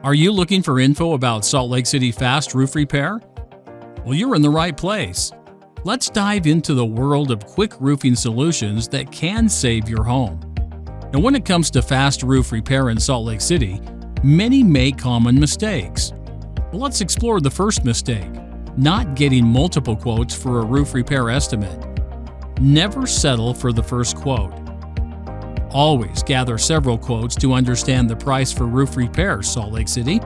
Are you looking for info about Salt Lake City fast roof repair? Well, you're in the right place. Let's dive into the world of quick roofing solutions that can save your home. Now, when it comes to fast roof repair in Salt Lake City, many make common mistakes. Well, let's explore the first mistake: not getting multiple quotes for a roof repair estimate. Never settle for the first quote. Always gather several quotes to understand the price for roof repair, Salt Lake City.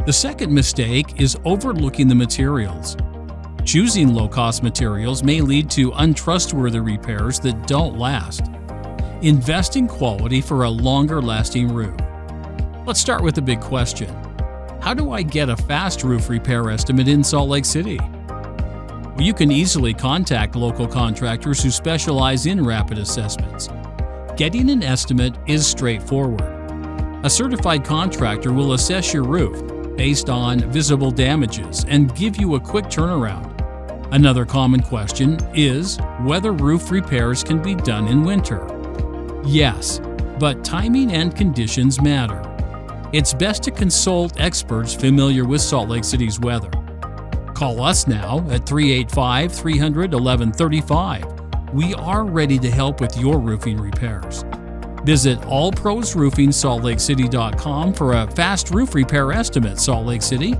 The second mistake is overlooking the materials. Choosing low-cost materials may lead to untrustworthy repairs that don't last. Invest in quality for a longer-lasting roof. Let's start with the big question: how do I get a fast roof repair estimate in Salt Lake City? Well, you can easily contact local contractors who specialize in rapid assessments. Getting an estimate is straightforward. A certified contractor will assess your roof based on visible damages and give you a quick turnaround. Another common question is whether roof repairs can be done in winter. Yes, but timing and conditions matter. It's best to consult experts familiar with Salt Lake City's weather. Call us now at 385-300-1135. We are ready to help with your roofing repairs. Visit allprosroofingsaltlakeCity.com for a fast roof repair estimate, Salt Lake City.